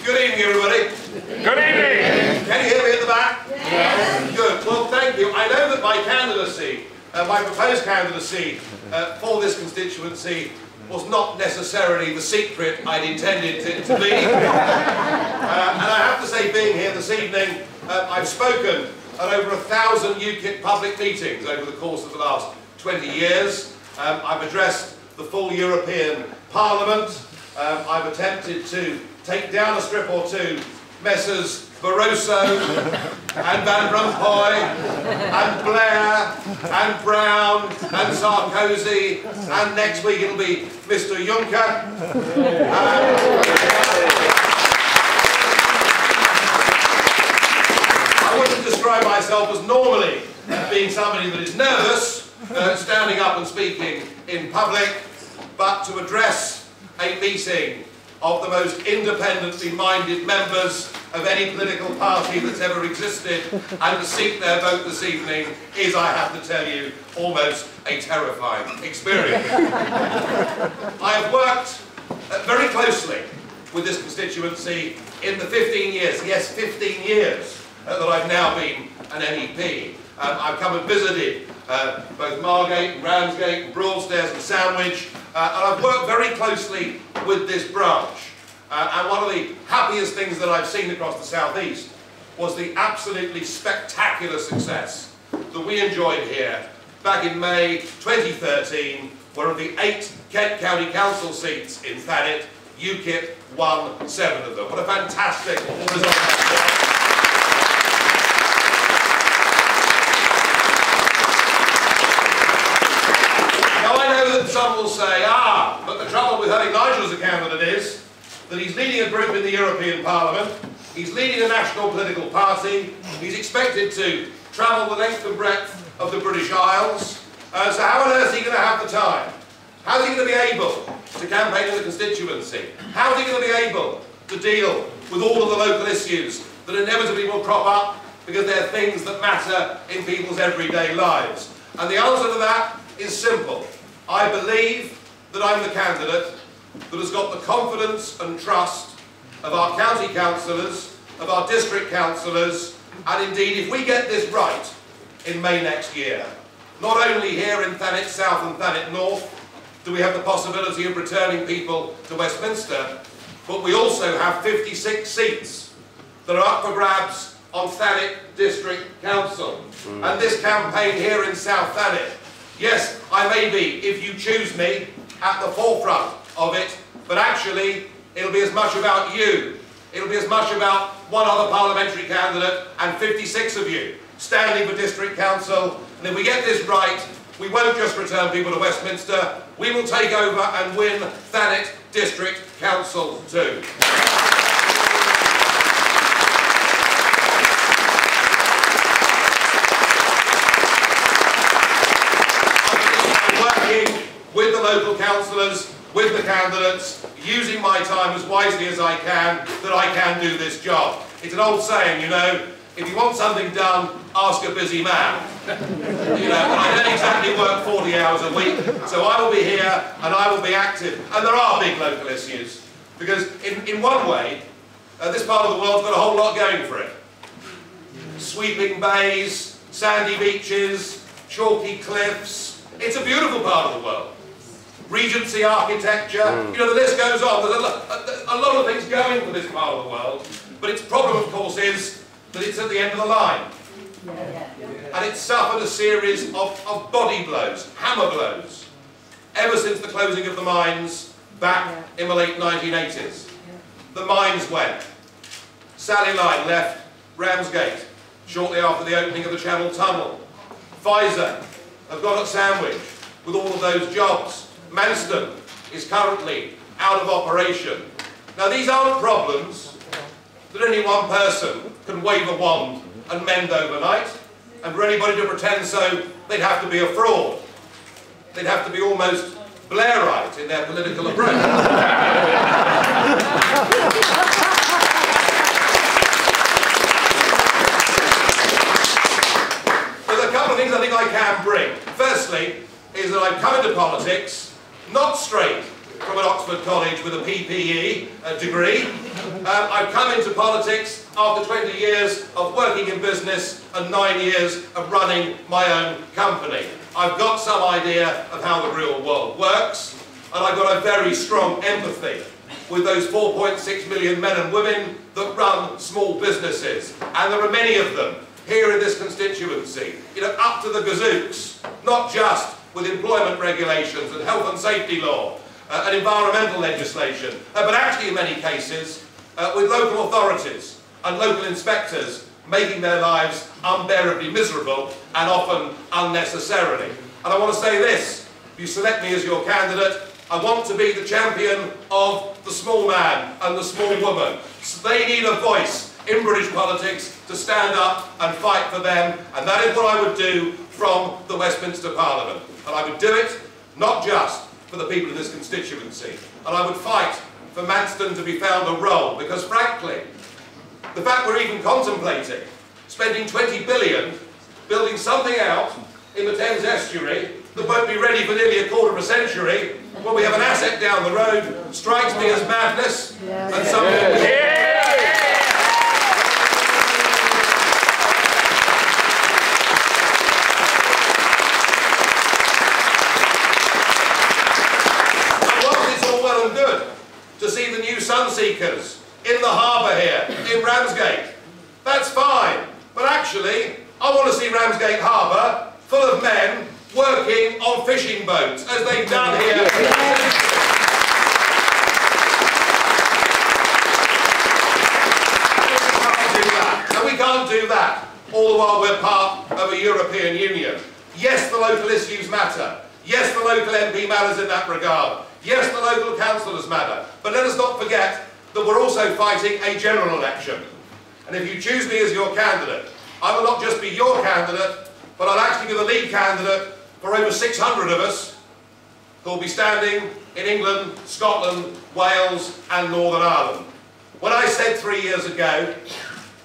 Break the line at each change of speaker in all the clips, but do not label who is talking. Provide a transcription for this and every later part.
Good evening, everybody.
Good evening.
Can you hear me at the back? Yes. Good. Well, thank you. I know that my candidacy, my proposed candidacy for this constituency was not necessarily the secret I'd intended it to be. And I have to say, being here this evening, I've spoken at over 1,000 UKIP public meetings over the course of the last 20 years. I've addressed the full European Parliament. I've attempted to take down a strip or two Messrs Barroso and Van Rompuy and Blair and Brown and Sarkozy, and next week it'll be Mr Juncker. I wouldn't describe myself as normally being somebody that is nervous, standing up and speaking in public, but to address a meeting of the most independently minded members of any political party that's ever existed, and to seek their vote this evening is, I have to tell you, almost a terrifying experience. I have worked very closely with this constituency in the 15 years, yes, 15 years that I've now been an MEP. I've come and visited both Margate and Ramsgate and Broadstairs and Sandwich, and I've worked very closely with this branch. And one of the happiest things that I've seen across the South East was the absolutely spectacular success that we enjoyed here back in May 2013, where of the 8 Kent County Council seats in Thanet, UKIP won 7 of them. What a fantastic result. Some will say, but the trouble with having Nigel as a candidate is that he's leading a group in the European Parliament, he's leading a national political party, he's expected to travel the length and breadth of the British Isles, so how on earth is he going to have the time? How's he going to be able to campaign in the constituency? How's he going to be able to deal with all of the local issues that inevitably will crop up because they're things that matter in people's everyday lives? And the answer to that is simple. I believe that I'm the candidate that has got the confidence and trust of our county councillors, of our district councillors, and indeed, if we get this right in May next year, not only here in Thanet South and Thanet North do we have the possibility of returning people to Westminster, but we also have 56 seats that are up for grabs on Thanet District Council. And this campaign here in South Thanet, yes, I may be, if you choose me, at the forefront of it, but actually, it'll be as much about you. It'll be as much about one other parliamentary candidate and 56 of you standing for District Council. And if we get this right, we won't just return people to Westminster, we will take over and win Thanet District Council too. With the local councillors, with the candidates, using my time as wisely as I can, that I can do this job. It's an old saying, you know, if you want something done, ask a busy man. You know, I don't exactly work 40 hours a week, so I will be here and I will be active. And there are big local issues, because in one way, this part of the world's got a whole lot going for it. Sweeping bays, sandy beaches, chalky cliffs. It's a beautiful part of the world. Regency architecture, you know, the list goes on. There's a lot of things going for this part of the world, but its problem, of course, is that it's at the end of the line. And it's suffered a series of body blows, hammer blows, ever since the closing of the mines back in the late 1980s. The mines went. Sally Line left Ramsgate shortly after the opening of the Channel Tunnel. Pfizer have got at Sandwich with all of those jobs. Manston is currently out of operation. Now, these aren't problems that any one person can wave a wand and mend overnight, and for anybody to pretend so, they'd have to be a fraud. They'd have to be almost Blairite in their political approach. There's a couple of things I think I can bring. Firstly, is that I've come into politics not straight from an Oxford college with a PPE degree. I've come into politics after 20 years of working in business and 9 years of running my own company. I've got some idea of how the real world works, and I've got a very strong empathy with those 4.6 million men and women that run small businesses. And there are many of them here in this constituency, up to the gazooks, not just with employment regulations and health and safety law and environmental legislation, but actually in many cases with local authorities and local inspectors making their lives unbearably miserable and often unnecessarily. And I want to say this: if you select me as your candidate, I want to be the champion of the small man and the small woman. So they need a voice in British politics to stand up and fight for them, and that is what I would do from the Westminster Parliament. And I would do it not just for the people of this constituency, and I would fight for Manston to be found a role, because frankly, the fact we're even contemplating spending 20 billion building something out in the Thames estuary that won't be ready for nearly a quarter of a century, when we have an asset down the road, strikes me as madness, and something to see the new Sunseekers in the harbour here, in Ramsgate. That's fine, but actually, I want to see Ramsgate Harbour full of men working on fishing boats, as they've done here. And we can't do that, all the while we're part of a European Union. Yes, the local issues matter. Yes, the local MP matters in that regard. Yes, the local councillors matter, but let us not forget that we're also fighting a general election. And if you choose me as your candidate, I will not just be your candidate, but I'll actually be the lead candidate for over 600 of us who will be standing in England, Scotland, Wales and Northern Ireland. When I said 3 years ago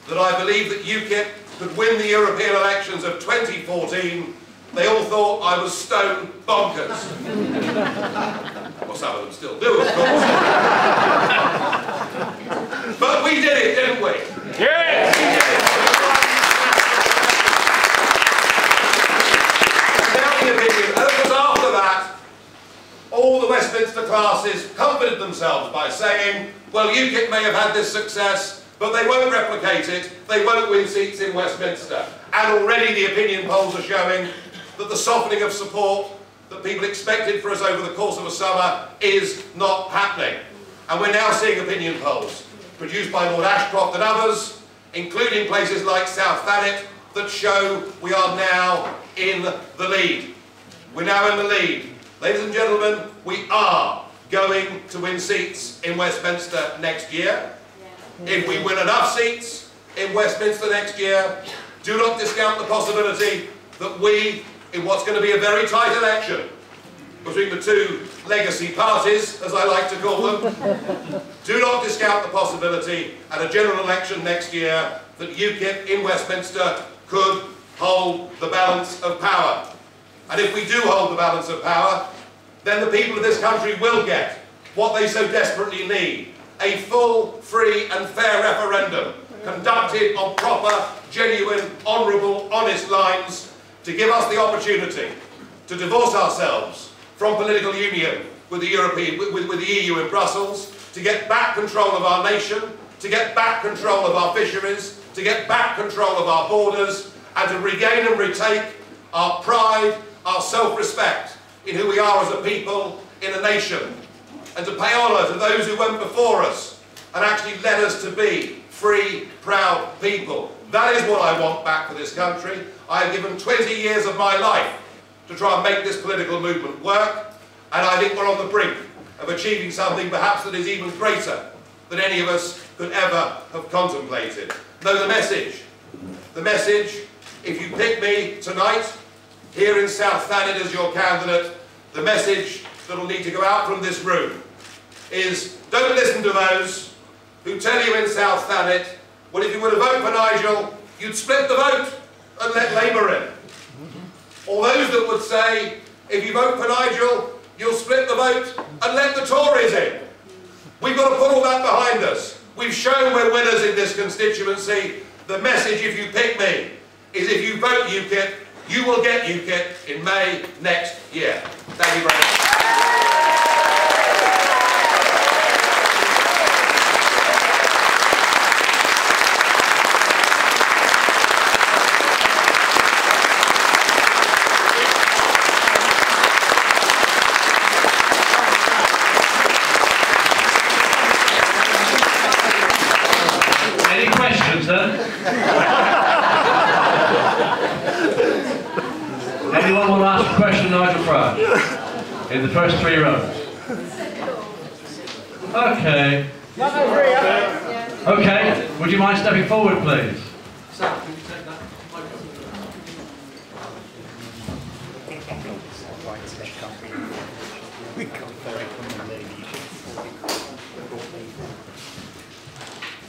that I believed that UKIP could win the European elections of 2014, they all thought I was stone bonkers. Well, some of them still do, of course. But we did it, didn't we?
Yes!
We did it. Now the opinion, and it was after that, all the Westminster classes comforted themselves by saying, well, UKIP may have had this success, but they won't replicate it, they won't win seats in Westminster. And already the opinion polls are showing that the softening of support that people expected for us over the course of a summer is not happening. And we're now seeing opinion polls produced by Lord Ashcroft and others, including places like South Thanet, that show we are now in the lead. We're now in the lead. Ladies and gentlemen, we are going to win seats in Westminster next year. If we win enough seats in Westminster next year, do not discount the possibility that we, in what's going to be a very tight election between the two legacy parties, as I like to call them, do not discount the possibility at a general election next year that UKIP in Westminster could hold the balance of power. And if we do hold the balance of power, then the people of this country will get what they so desperately need: a full, free and fair referendum conducted on proper, genuine, honourable, honest lines, to give us the opportunity to divorce ourselves from political union with the EU in Brussels, to get back control of our nation, to get back control of our fisheries, to get back control of our borders, and to regain and retake our pride, our self-respect in who we are as a people, in a nation, and to pay honour to those who went before us and actually led us to be free, proud people. That is what I want back for this country. I have given 20 years of my life to try and make this political movement work, and I think we're on the brink of achieving something perhaps that is even greater than any of us could ever have contemplated. No, the message, if you pick me tonight, here in South Thanet as your candidate, the message that will need to go out from this room is, don't listen to those who tell you in South Thanet, well, if you were to vote for Nigel, you'd split the vote and let Labour in. Or those that would say, if you vote for Nigel, you'll split the vote and let the Tories in. We've got to put all that behind us. We've shown we're winners in this constituency. The message, if you pick me, is if you vote UKIP, you will get UKIP in May next year. Thank you very much.
Any questions then? Anyone want to ask a question, Nigel Farage? In the first 3 rows. Okay. Okay. Would you mind stepping forward, please?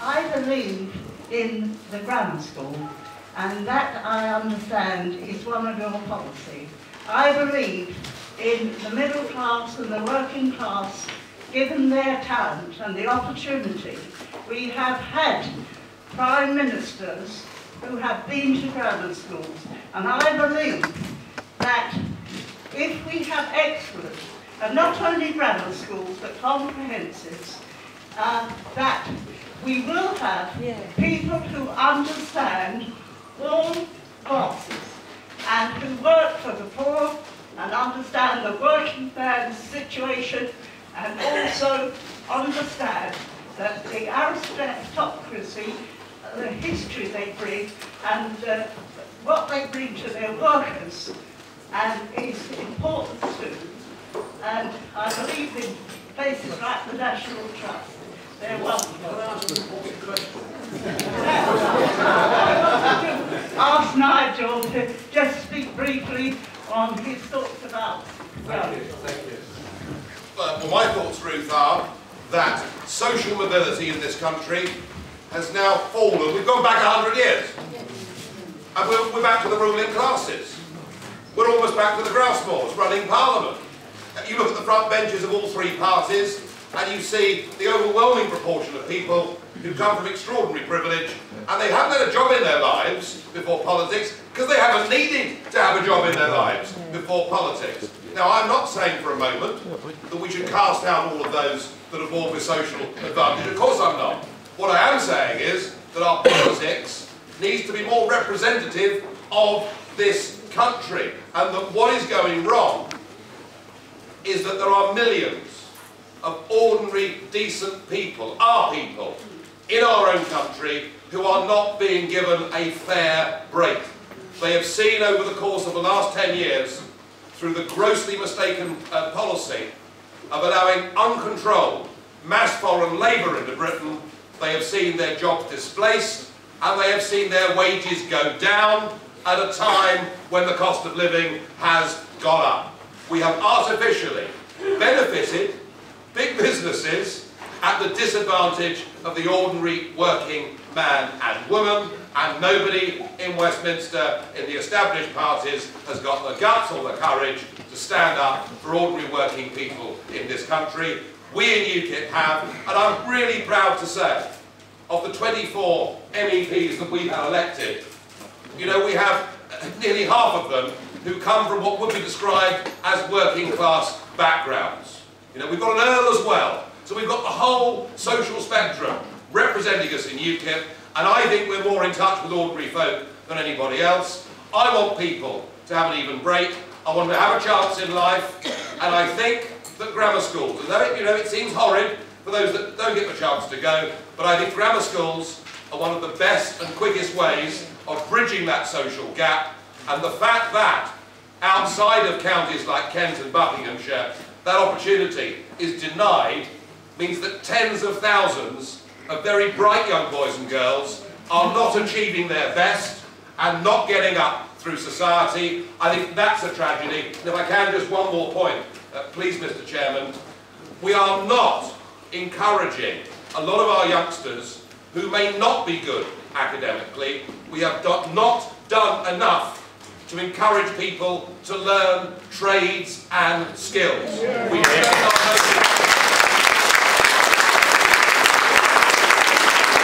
I believe in the grammar school, and that I understand is one of your policies. I believe in the middle class and the working class, given their talent and the opportunity. We have had prime ministers who have been to grammar schools, and I believe that if we have excellent, and not only grammar schools but comprehensives, that we will have people who understand all classes and who work for the poor and understand the working man's situation, and also understand that the aristocracy, the history they bring and what they bring to their workers, and is important too. And I believe in places like the National Trust. They're wonderful. Ask Nigel to just speak briefly on his thoughts about
Thank you. Well, my thoughts, Ruth, are that social mobility in this country has now fallen. We've gone back 100 years. And we're back to the ruling classes. We're almost back to the Grousemoors running Parliament. You look at the front benches of all 3 parties, and you see the overwhelming proportion of people who come from extraordinary privilege, and they haven't had a job in their lives before politics because they haven't needed to have a job in their lives before politics. Now, I'm not saying for a moment that we should cast down all of those that are born with social advantage. Of course I'm not. What I am saying is that our politics needs to be more representative of this country, and that what is going wrong is that there are millions of ordinary, decent people, our people, in our own country, who are not being given a fair break. They have seen over the course of the last 10 years, through the grossly mistaken policy of allowing uncontrolled mass foreign labour into Britain, they have seen their jobs displaced, and they have seen their wages go down at a time when the cost of living has gone up. We have artificially benefited big businesses at the disadvantage of the ordinary working man and woman, and nobody in Westminster in the established parties has got the guts or the courage to stand up for ordinary working people in this country. We in UKIP have, and I'm really proud to say, of the 24 MEPs that we've had elected, you know, we have nearly half of them who come from what would be described as working class backgrounds. You know, we've got an Earl as well, so we've got the whole social spectrum representing us in UKIP, and I think we're more in touch with ordinary folk than anybody else. I want people to have an even break. I want them to have a chance in life, and I think that grammar schools, and though it seems horrid for those that don't get the chance to go, but I think grammar schools are one of the best and quickest ways of bridging that social gap, and the fact that outside of counties like Kent and Buckinghamshire, that opportunity is denied means that tens of thousands of very bright young boys and girls are not achieving their best and not getting up through society. I think that's a tragedy. And if I can, just one more point, please, Mr. Chairman. We are not encouraging a lot of our youngsters who may not be good academically. We have not done enough to encourage people to learn trades and skills. We